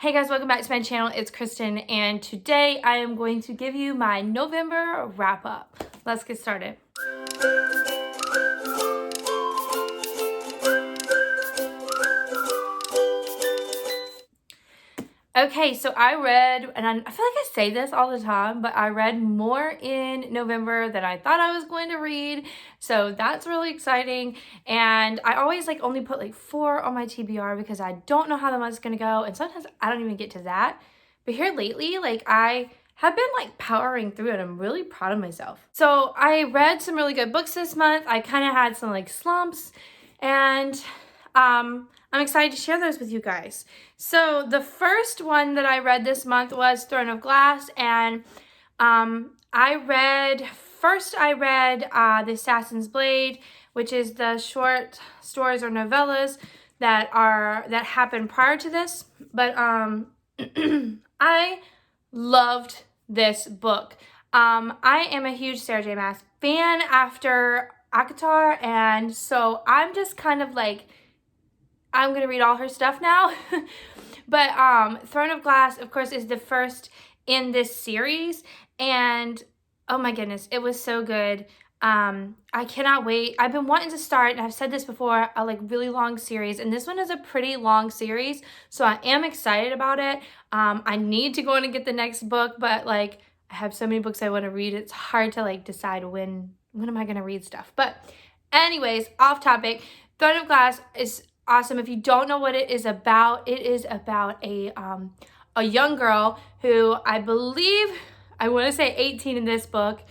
Hey guys, welcome back to my channel. It's Kristen, and today I am going to give you my November wrap up. Let's get started. Okay, so I read, and I feel like I say this all the time, but I read more in November than I thought I was going to read. So that's really exciting. And I always only put 4 on my TBR because I don't know how the month's going to go. And sometimes I don't even get to that. But here lately, I have been powering through it. I'm really proud of myself. So I read some really good books this month. I kind of had some slumps, and I'm excited to share those with you guys. So the first one that I read this month was Throne of Glass, and I read The Assassin's Blade, which is the short stories or novellas that happened prior to this. But I loved this book. I am a huge Sarah J. Maas fan after ACOTAR, and so I'm just kind of I'm going to read all her stuff now. But Throne of Glass, of course, is the first in this series. And oh my goodness, it was so good. I cannot wait. I've been wanting to start, and I've said this before, a really long series. And this one is a pretty long series. So I am excited about it. I need to go in and get the next book. But I have so many books I want to read. It's hard to decide when am I going to read stuff. But anyways, off topic. Throne of Glass is awesome. If you don't know what it is about a young girl who I believe, I want to say 18 in this book.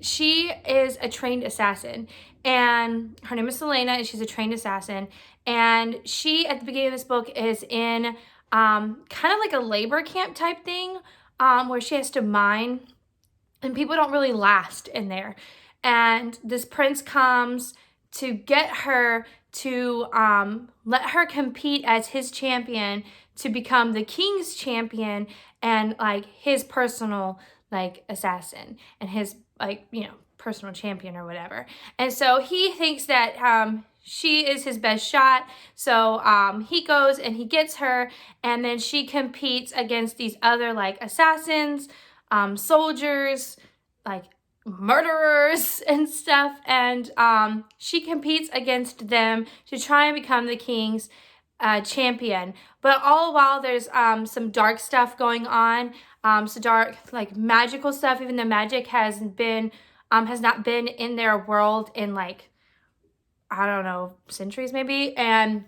She is a trained assassin, and her name is Selena, and she's a trained assassin. And she, at the beginning of this book, is in kind of a labor camp type thing, where she has to mine, and people don't really last in there. And this prince comes to get her to let her compete as his champion to become the king's champion and his personal assassin and his personal champion or whatever. And so he thinks that she is his best shot. So he goes and he gets her, and then she competes against these other assassins, soldiers, murderers and stuff, and she competes against them to try and become the king's champion. But all the while there's some dark stuff going on, so dark magical stuff, even though magic has not been in their world in I don't know, centuries maybe. And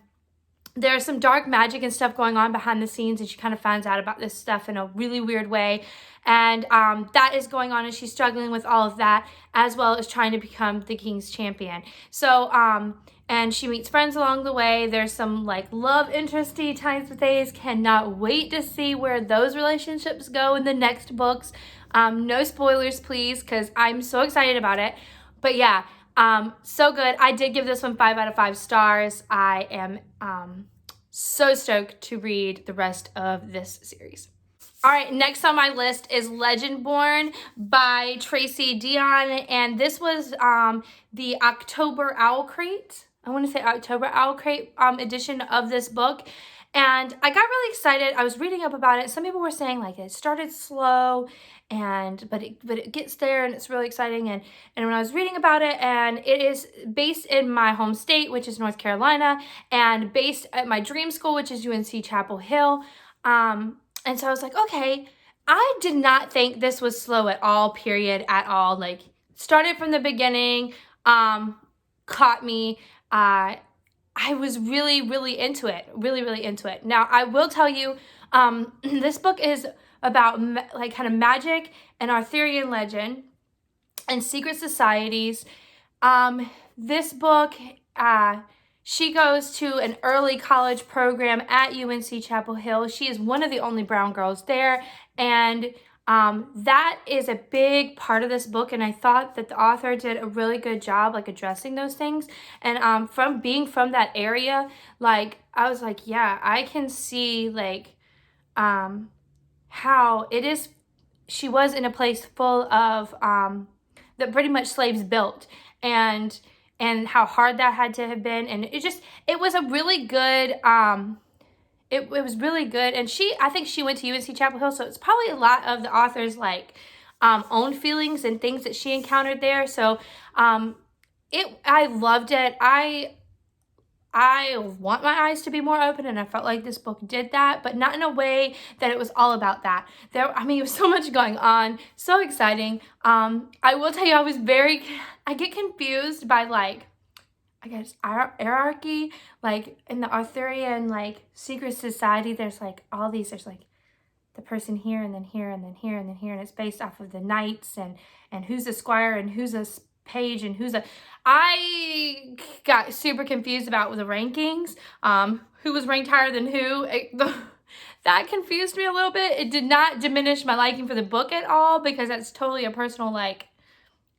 there's some dark magic and stuff going on behind the scenes, and she kind of finds out about this stuff in a really weird way. And that is going on, and she's struggling with all of that, as well as trying to become the king's champion. So, and she meets friends along the way. There's some love interesty times with these. Cannot wait to see where those relationships go in the next books. No spoilers, please, because I'm so excited about it. But yeah, so good. I did give this one 5 out of 5 stars. I am so stoked to read the rest of this series. All right, next on my list is Legendborn by Tracy Dion, and this was the October Owl Crate. I want to say October Owl Crate edition of this book. And I got really excited. I was reading up about it. Some people were saying it started slow, but it gets there, and it's really exciting. And when I was reading about it, and it is based in my home state, which is North Carolina, and based at my dream school, which is UNC Chapel Hill. And so I was like, okay, I did not think this was slow at all, period, at all. Started from the beginning, caught me. I was really, really into it, really into it. Now, I will tell you, this book is about kind of magic and Arthurian legend and secret societies. This book, she goes to an early college program at UNC Chapel Hill. She is one of the only brown girls there, and that is a big part of this book, and I thought that the author did a really good job addressing those things. And from being from that area, I was yeah, I can see how it is. She was in a place full of that pretty much slaves built, and how hard that had to have been. And it was a really good it was really good. And I think she went to UNC Chapel Hill, so it's probably a lot of the author's like own feelings and things that she encountered there. So I loved it. I want my eyes to be more open, and I felt like this book did that, but not in a way that it was all about that. There was so much going on, so exciting. I will tell you, I get confused by like, I guess, hierarchy, like in the Arthurian, like, secret society, there's like all these, there's like the person here, and then here, and then here, and then here, and it's based off of the knights, and who's a squire, and who's a page, and I got super confused about the rankings, who was ranked higher than who. That confused me a little bit. It did not diminish my liking for the book at all, because that's totally a personal, like,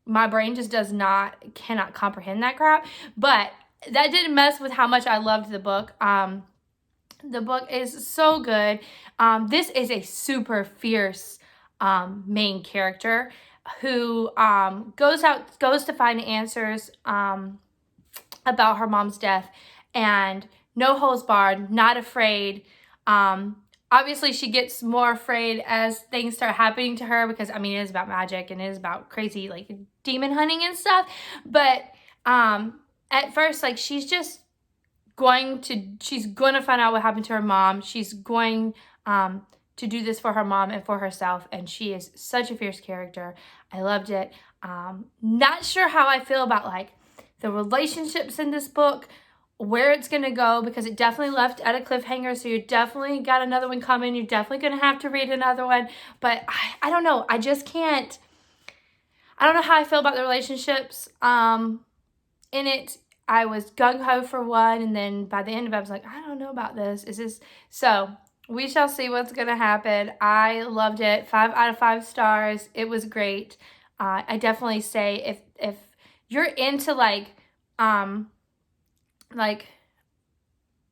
my brain just cannot comprehend that crap. But that didn't mess with how much I loved the book. The book is so good. This is a super fierce main character who goes to find answers about her mom's death, and no holds barred, not afraid. Obviously, she gets more afraid as things start happening to her, because, I mean, it is about magic and it is about crazy, like, demon hunting and stuff. But at first, like, she's going to find out what happened to her mom. She's going to do this for her mom and for herself, and she is such a fierce character. I loved it. Not sure how I feel about, like, the relationships in this book, where it's going to go, because it definitely left at a cliffhanger, so you definitely got another one coming. You're definitely going to have to read another one, but I don't know. I don't know how I feel about the relationships in it. I was gung-ho for one, and then by the end of it, I was like, I don't know about this. So we shall see what's going to happen. I loved it. 5 out of 5 stars. It was great. I definitely say if you're into like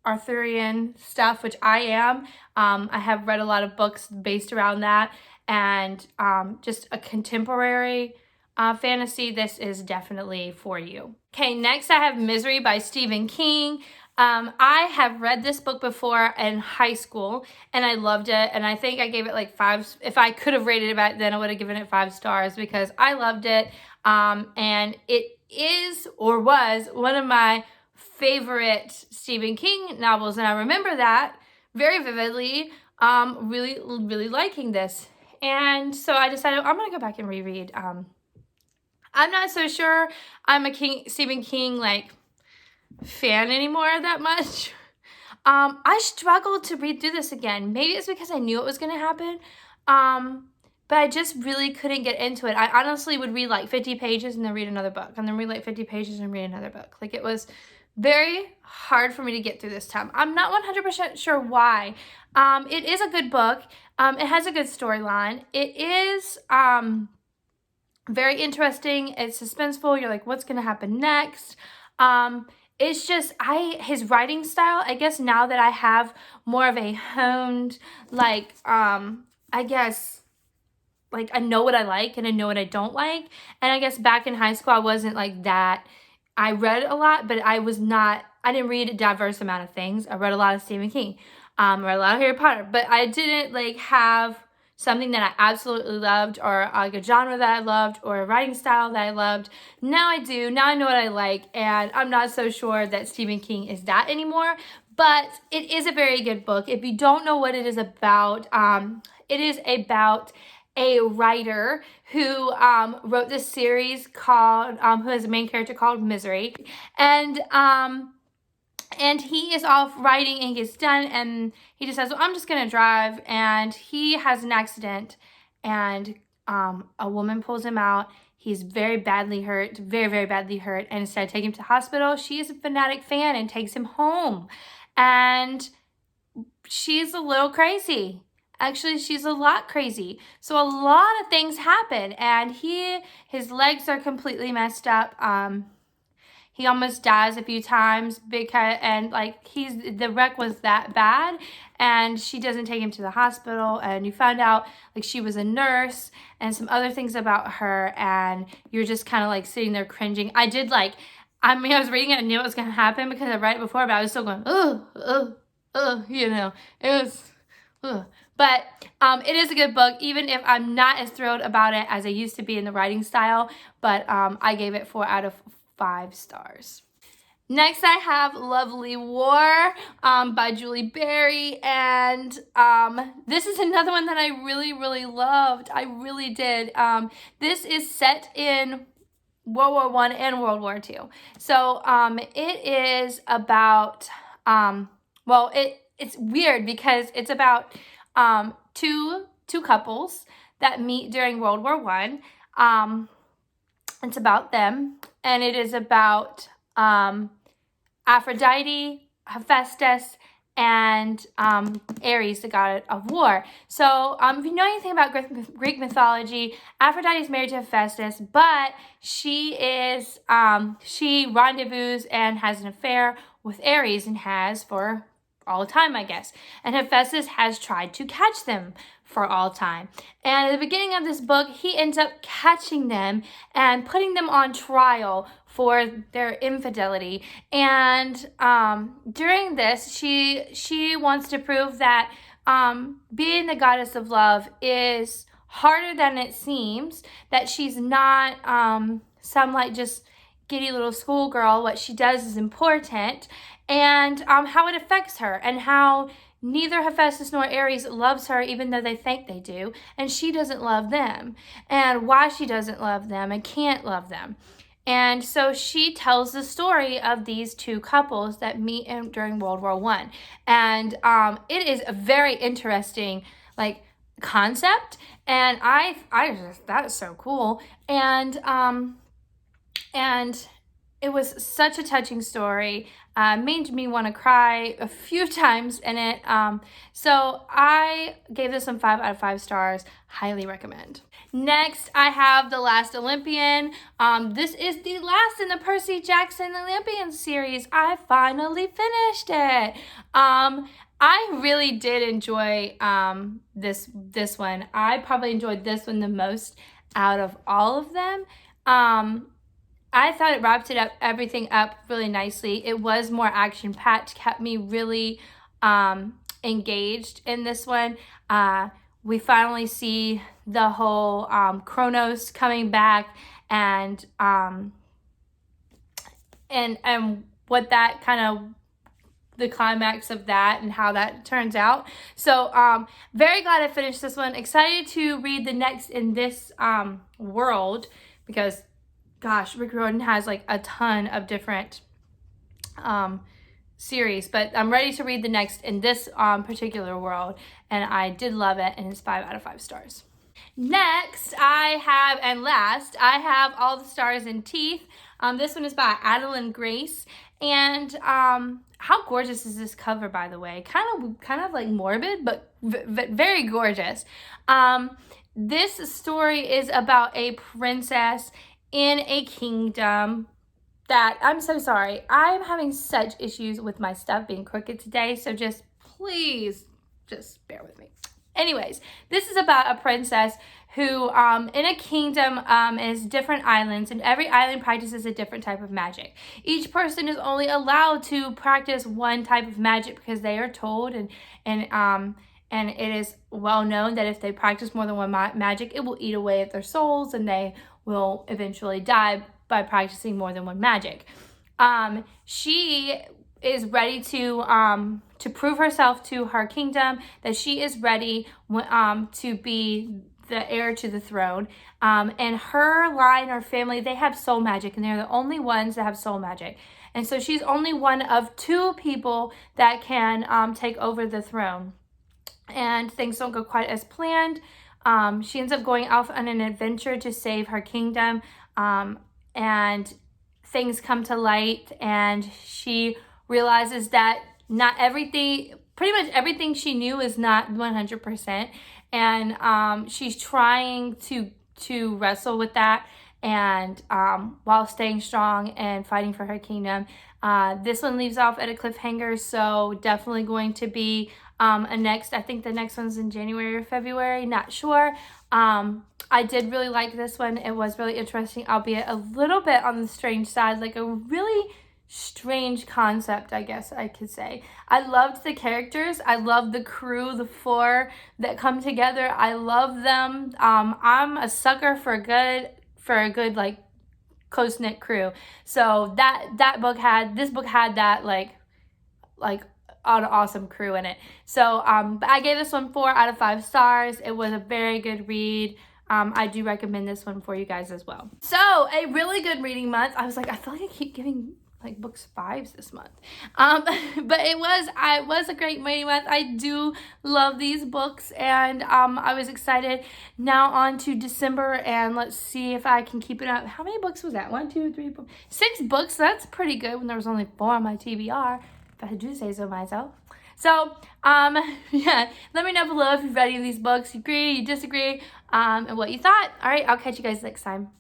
Arthurian stuff, which I am, I have read a lot of books based around that, and just a contemporary fantasy, this is definitely for you. Okay, next I have Misery by Stephen King. I have read this book before in high school, and I loved it, and I think I gave it like 5. If I could have rated it back then, I would have given it 5 stars, because I loved it, and it is, or was, one of my favorite Stephen King novels, and I remember that very vividly, really, really liking this. And so I decided I'm going to go back and reread. I'm not so sure I'm a Stephen King, like, fan anymore that much. I struggled to read through this again. Maybe it's because I knew it was going to happen, but I just really couldn't get into it. I honestly would read like 50 pages and then read another book, and then read like 50 pages and read another book. Like, it was very hard for me to get through this time. I'm not 100% sure why. It is a good book. It has a good storyline. It is very interesting. It's suspenseful. You're like, what's going to happen next? It's just, his writing style, I guess now that I have more of a honed, like, I guess, like, I know what I like and I know what I don't like. And I guess back in high school, I wasn't like that. I read a lot, but I didn't read a diverse amount of things. I read a lot of Stephen King. I read a lot of Harry Potter, but I didn't like have something that I absolutely loved, or like a genre that I loved, or a writing style that I loved. Now I do. Now I know what I like, and I'm not so sure that Stephen King is that anymore, but it is a very good book. If you don't know what it is about, it is about a writer who wrote this series called, who has a main character called Misery, and he is off writing and gets done, and he decides, well, I'm just going to drive, and he has an accident, and a woman pulls him out. He's very badly hurt, very, very badly hurt, and instead of taking him to the hospital, she is a fanatic fan and takes him home, and she's a little crazy. Actually, she's a lot crazy. So a lot of things happen, and his legs are completely messed up. He almost dies a few times and the wreck was that bad, and she doesn't take him to the hospital, and you find out like she was a nurse and some other things about her, and you're just kind of like sitting there cringing. I was reading it and knew it was going to happen because I read it before, but I was still going, ugh, ugh. you know, it was, ugh. But it is a good book, even if I'm not as thrilled about it as I used to be in the writing style. But I gave it 4 out of 5 stars. Next, I have Lovely War by Julie Berry, and this is another one that I really, really loved. I really did. This is set in World War I and World War II. So it is about, well, it's weird because it's about two couples that meet during World War I. It's about them, and it is about Aphrodite, Hephaestus, and Ares, the god of war. So if you know anything about Greek mythology, Aphrodite is married to Hephaestus, but she rendezvous and has an affair with Ares, and has for all time, I guess. And Hephaestus has tried to catch them for all time. And at the beginning of this book, he ends up catching them and putting them on trial for their infidelity. And during this, she wants to prove that being the goddess of love is harder than it seems, that she's not some like just giddy little schoolgirl. What she does is important, and how it affects her, and how neither Hephaestus nor Ares loves her, even though they think they do, and she doesn't love them, and why she doesn't love them and can't love them. And so she tells the story of these two couples that meet during World War I. And it is a very interesting like concept, and I just, that is so cool. And it was such a touching story. Made me want to cry a few times in it. So I gave this one 5 out of 5 stars. Highly recommend. Next, I have The Last Olympian. This is the last in the Percy Jackson Olympian series. I finally finished it. I really did enjoy this one. I probably enjoyed this one the most out of all of them. I thought it wrapped everything up really nicely. It was more action-packed, kept me really engaged in this one. We finally see the whole Kronos coming back, and what that kind of, the climax of that and how that turns out. So very glad I finished this one. Excited to read the next in this world, because gosh, Rick Riordan has like a ton of different series, but I'm ready to read the next in this particular world, and I did love it, and it's 5 out of 5 stars. Next, last, I have All the Stars and Teeth. This one is by Adeline Grace, and how gorgeous is this cover, by the way? Kind of like morbid, but very gorgeous. This story is about a princess in a kingdom that, I'm so sorry, I'm having such issues with my stuff being crooked today, so just please just bear with me. Anyways, this is about a princess who in a kingdom is different islands, and every island practices a different type of magic. Each person is only allowed to practice one type of magic because they are told, and it is well known that if they practice more than one magic, it will eat away at their souls, and they will eventually die by practicing more than one magic. She is ready to prove herself to her kingdom, that she is ready to be the heir to the throne. And her line, her family, they have soul magic, and they're the only ones that have soul magic. And so she's only one of 2 people that can take over the throne. And things don't go quite as planned. She ends up going off on an adventure to save her kingdom, and things come to light, and she realizes that pretty much everything she knew is not 100%, and she's trying to wrestle with that, and while staying strong and fighting for her kingdom. This one leaves off at a cliffhanger, so definitely going to be I think the next one's in January or February, not sure. I did really like this one. It was really interesting, albeit a little bit on the strange side, like a really strange concept, I guess I could say. I loved the characters. I loved the crew, the four that come together. I love them. I'm a sucker for a good like close-knit crew. So this book had that like an awesome crew in it. So I gave this one 4 out of 5 stars. It was a very good read. I do recommend this one for you guys as well. So a really good reading month. I was like, I feel like I keep giving like books 5s this month. But it was a great reading month. I do love these books, and I was excited. Now on to December, and let's see if I can keep it up. How many books was that? 1, 2, 3, 4, 6 books. That's pretty good when there was only 4 on my TBR, if I do say so myself. So, yeah, let me know below if you've read any of these books, you agree, you disagree, and what you thought. All right, I'll catch you guys next time.